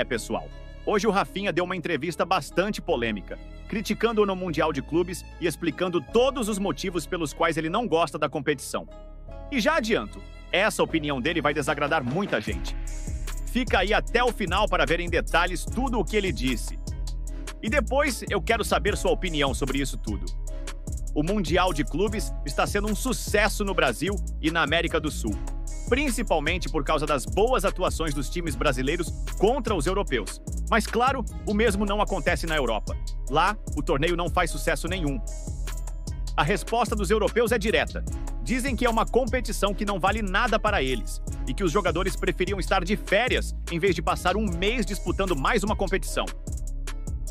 Pessoal, hoje o Rafinha deu uma entrevista bastante polêmica, criticando-o no Mundial de Clubes e explicando todos os motivos pelos quais ele não gosta da competição. E já adianto, essa opinião dele vai desagradar muita gente. Fica aí até o final para ver em detalhes tudo o que ele disse. E depois eu quero saber sua opinião sobre isso tudo. O Mundial de Clubes está sendo um sucesso no Brasil e na América do Sul, principalmente por causa das boas atuações dos times brasileiros contra os europeus. Mas claro, o mesmo não acontece na Europa. Lá, o torneio não faz sucesso nenhum. A resposta dos europeus é direta. Dizem que é uma competição que não vale nada para eles e que os jogadores preferiam estar de férias em vez de passar um mês disputando mais uma competição.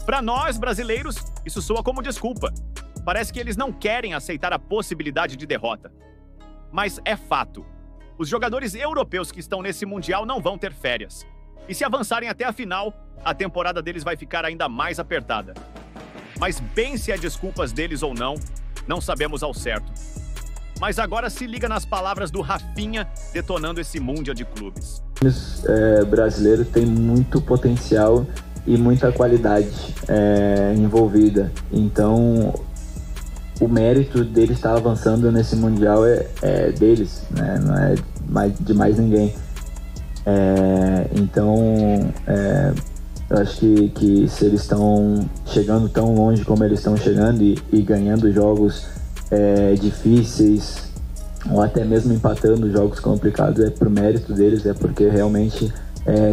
Para nós, brasileiros, isso soa como desculpa. Parece que eles não querem aceitar a possibilidade de derrota. Mas é fato. Os jogadores europeus que estão nesse Mundial não vão ter férias. E se avançarem até a final, a temporada deles vai ficar ainda mais apertada. Mas bem se é desculpas deles ou não, não sabemos ao certo. Mas agora se liga nas palavras do Rafinha detonando esse Mundial de Clubes. Os brasileiros têm muito potencial e muita qualidade envolvida. Então, o mérito deles estar avançando nesse Mundial é deles, né? Não é de mais ninguém. Então, eu acho que se eles estão chegando tão longe como eles estão chegando e ganhando jogos difíceis ou até mesmo empatando jogos complicados, é por mérito deles, é porque realmente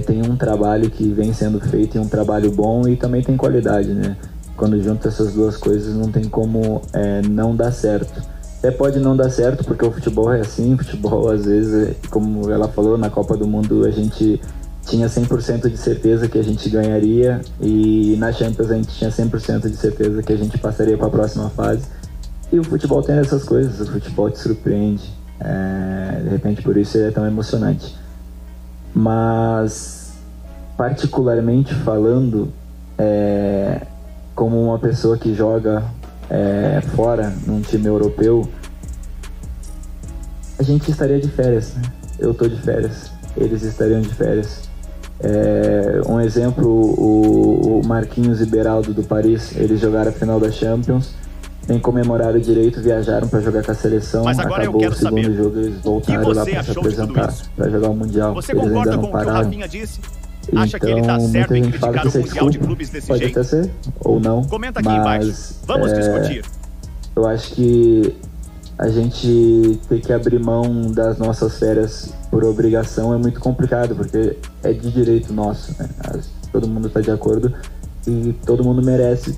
tem um trabalho que vem sendo feito e um trabalho bom e também tem qualidade, né? Quando junta essas duas coisas não tem como não dar certo. Até pode não dar certo porque o futebol é assim, futebol às vezes, como ela falou, na Copa do Mundo a gente tinha 100% de certeza que a gente ganharia e na Champions a gente tinha 100% de certeza que a gente passaria para a próxima fase. E o futebol tem essas coisas, o futebol te surpreende, de repente por isso ele é tão emocionante. Mas, particularmente falando, como uma pessoa que joga fora, num time europeu, a gente estaria de férias, né? Eu estou de férias, eles estariam de férias. Um exemplo, o Marquinhos e Beraldo do Paris, eles jogaram a final da Champions, nem comemoraram direito, viajaram para jogar com a seleção. Mas agora acabou eu quero o segundo saber, jogo, eles voltaram lá para se apresentar, para jogar o Mundial. Você eles concorda ainda não com o que o pararam. Rafinha disse? Acha que ele Então, tá certo muita em gente fala criticar que o isso é Mundial de desculpa, Clubes desse pode jeito? até ser, ou não. Comenta aqui embaixo. Vamos discutir. Eu acho que a gente ter que abrir mão das nossas férias por obrigação é muito complicado, porque é de direito nosso, né? Todo mundo está de acordo e todo mundo merece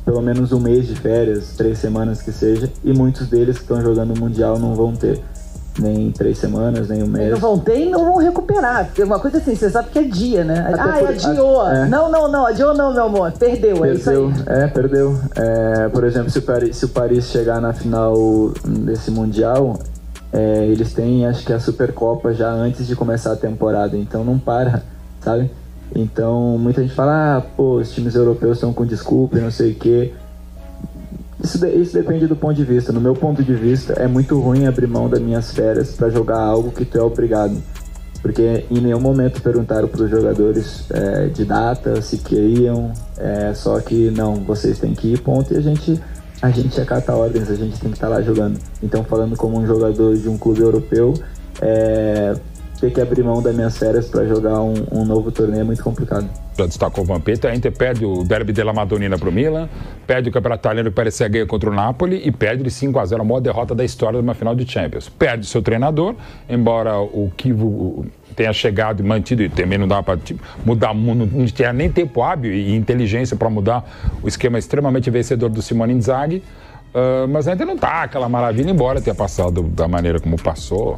pelo menos um mês de férias, 3 semanas que seja, e muitos deles que estão jogando o Mundial não vão ter nem 3 semanas, nem um mês. Não vão ter e não vão recuperar, porque uma coisa assim, você sabe que é dia, né? Adiou. Não, adiou não, meu amor, perdeu, é isso aí. Perdeu. Por exemplo, se o Paris chegar na final desse Mundial, eles têm, acho que a Supercopa já antes de começar a temporada, então não para, sabe? Então, muita gente fala, os times europeus estão com desculpa e não sei o quê. Isso depende do ponto de vista. No meu ponto de vista, é muito ruim abrir mão das minhas férias para jogar algo que tu é obrigado. Porque em nenhum momento perguntaram para os jogadores de data, se queriam, só que não, vocês têm que ir, ponto. E a gente acata ordens, a gente tem que estar lá jogando. Então, falando como um jogador de um clube europeu, ter que abrir mão das minhas férias para jogar um novo torneio é muito complicado. Já destacou o Vampeta, a Inter perde o Derby della Madonnina para o Milan, perde o Campeonato Italiano que parecia ganhar contra o Napoli e perde de 5-0 a maior derrota da história de uma final de Champions. Perde seu treinador, embora o Kivu tenha chegado e mantido, e também não dá para mudar, não tinha nem tempo hábil e inteligência para mudar o esquema extremamente vencedor do Simone Inzaghi. Mas ainda não tá aquela maravilha, embora tenha passado da maneira como passou,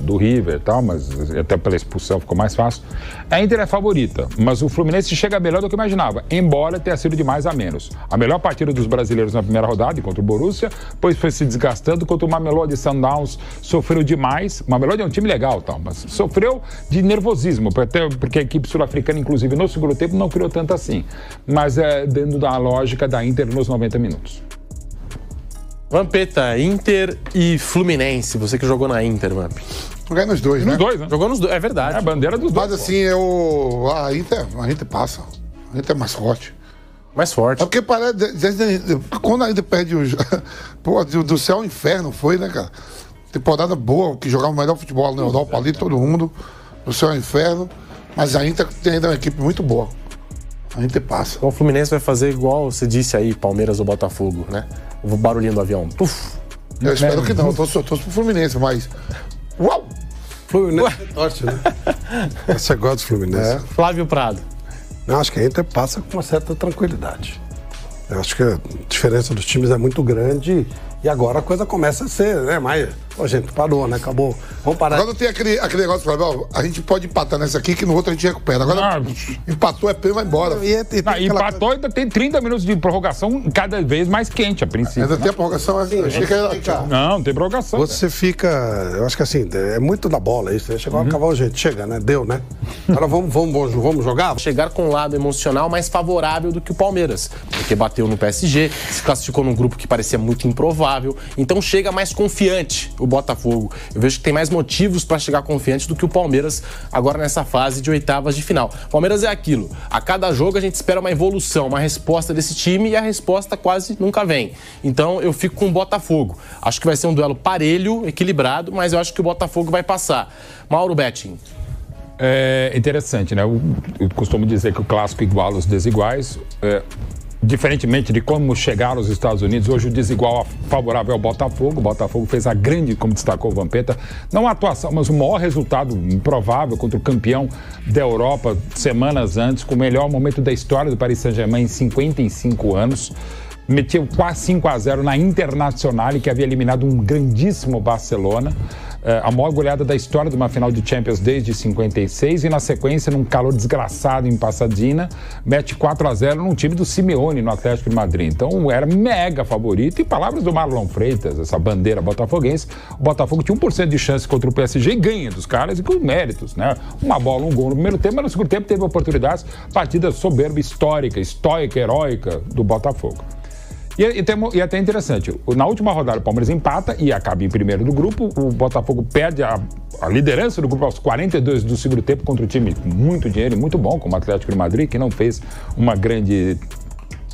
do River e tal, mas até pela expulsão ficou mais fácil. A Inter é favorita, mas o Fluminense chega melhor do que eu imaginava, embora tenha sido de mais a menos. A melhor partida dos brasileiros na primeira rodada, contra o Borussia, depois foi se desgastando, contra o Mamelodi Sundowns, sofreu demais. O Mamelodi é um time legal, tal, mas sofreu de nervosismo, até porque a equipe sul-africana, inclusive no segundo tempo, não criou tanto assim. Mas dentro da lógica da Inter nos 90 minutos. Vampeta, Inter e Fluminense, você que jogou na Inter, Vamp. Jogar nos dois, né? Nos dois, né? Jogou nos dois, é verdade. É a bandeira dos dois. Mas assim, a Inter passa. A Inter é mais forte. Mais forte. É porque parece, quando a Inter perde pô, do céu ao inferno, foi, né, cara? Temporada boa, que jogava o melhor futebol na Europa ali, todo mundo. Do céu ao inferno. Mas a Inter tem ainda uma equipe muito boa. A Inter passa. Então o Fluminense vai fazer igual você disse aí, Palmeiras ou Botafogo, né? O barulhinho do avião. Puf. Eu espero que não. Eu torço pro Fluminense, mas... Uau! Fluminense é forte, né? Você gosta do Fluminense. Flávio Prado. Eu acho que a Inter passa com uma certa tranquilidade. Eu acho que a diferença dos times é muito grande e agora a coisa começa a ser, né? Mas, pô, gente, parou, né? Acabou. Vamos parar. Agora tem aquele negócio, Flávio, a gente pode empatar nessa aqui que no outro a gente recupera. Agora empatou, é pé, vai embora. Empatou e ainda tem 30 minutos de prorrogação cada vez mais quente, a princípio. Ainda tem a prorrogação, assim, achei que era... Não tem prorrogação. Você fica... Eu acho que assim, é muito da bola isso. Né? Chegou a acabar o jeito. Chega, né? Deu, né? Agora vamos jogar? Chegar com um lado emocional mais favorável do que o Palmeiras. Porque bateu no PSG, se classificou num grupo que parecia muito improvável. Então chega mais confiante o Botafogo. Eu vejo que tem mais motivos para chegar confiante do que o Palmeiras agora nessa fase de oitavas de final. Palmeiras é aquilo. A cada jogo a gente espera uma evolução, uma resposta desse time e a resposta quase nunca vem. Então eu fico com o Botafogo. Acho que vai ser um duelo parelho, equilibrado, mas eu acho que o Botafogo vai passar. Mauro Betting. É interessante, né? Eu costumo dizer que o clássico iguala os desiguais. Diferentemente de como chegaram aos Estados Unidos, hoje o desigual favorável ao Botafogo. O Botafogo fez a grande, como destacou o Vampeta, não a atuação, mas o maior resultado improvável contra o campeão da Europa semanas antes, com o melhor momento da história do Paris Saint-Germain em 55 anos. Meteu quase 5-0 na Internacional, que havia eliminado um grandíssimo Barcelona. A maior goleada da história de uma final de Champions desde 56 e na sequência, num calor desgraçado em Pasadena, mete 4-0 num time do Simeone no Atlético de Madrid. Então era mega favorito e palavras do Marlon Freitas, essa bandeira botafoguense, o Botafogo tinha 1% de chance contra o PSG e ganha dos caras e com méritos, né? Uma bola, um gol no primeiro tempo, mas no segundo tempo teve oportunidades, partida soberba, histórica, estoica, heróica do Botafogo. E até interessante, na última rodada o Palmeiras empata e acaba em primeiro do grupo, o Botafogo perde a liderança do grupo aos 42 do segundo tempo contra um time com muito dinheiro e muito bom, como o Atlético de Madrid, que não fez uma grande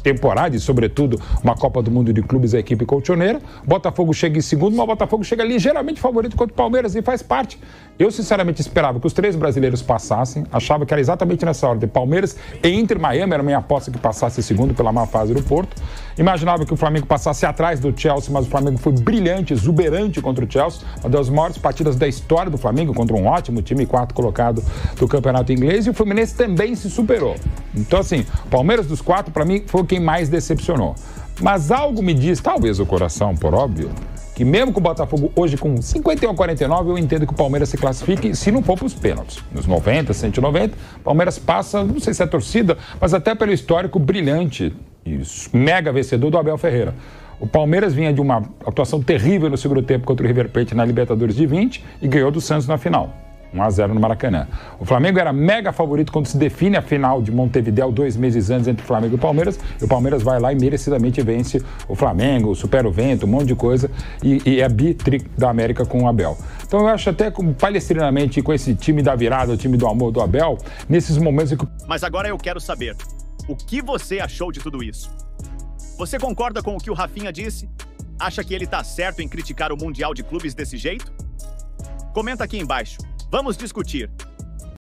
temporada e, sobretudo, uma Copa do Mundo de Clubes, a equipe colchoneira. Botafogo chega em segundo, mas o Botafogo chega ligeiramente favorito contra o Palmeiras e faz parte. Eu, sinceramente, esperava que os 3 brasileiros passassem, achava que era exatamente nessa ordem. Palmeiras e Inter Miami era a minha aposta que passasse segundo pela má fase do Porto. Imaginava que o Flamengo passasse atrás do Chelsea, mas o Flamengo foi brilhante, exuberante contra o Chelsea. Uma das maiores partidas da história do Flamengo, contra um ótimo time, 4º colocado do Campeonato Inglês, e o Fluminense também se superou. Então, assim, Palmeiras dos 4, para mim, foi quem mais decepcionou. Mas algo me diz, talvez o coração, por óbvio, que mesmo com o Botafogo hoje com 51-49, eu entendo que o Palmeiras se classifique se não for para os pênaltis. Nos 90, 190, o Palmeiras passa, não sei se é a torcida, mas até pelo histórico brilhante e mega vencedor do Abel Ferreira. O Palmeiras vinha de uma atuação terrível no segundo tempo contra o River Plate na Libertadores de 20 e ganhou do Santos na final. 1-0 no Maracanã. O Flamengo era mega favorito quando se define a final de Montevidéu 2 meses antes entre o Flamengo e o Palmeiras vai lá e merecidamente vence o Flamengo, supera o vento, um monte de coisa e é bi-tri da América com o Abel. Então eu acho até que palestrinamente com esse time da virada, o time do amor do Abel, nesses momentos... Mas agora eu quero saber, o que você achou de tudo isso? Você concorda com o que o Rafinha disse? Acha que ele tá certo em criticar o Mundial de Clubes desse jeito? Comenta aqui embaixo. Vamos discutir.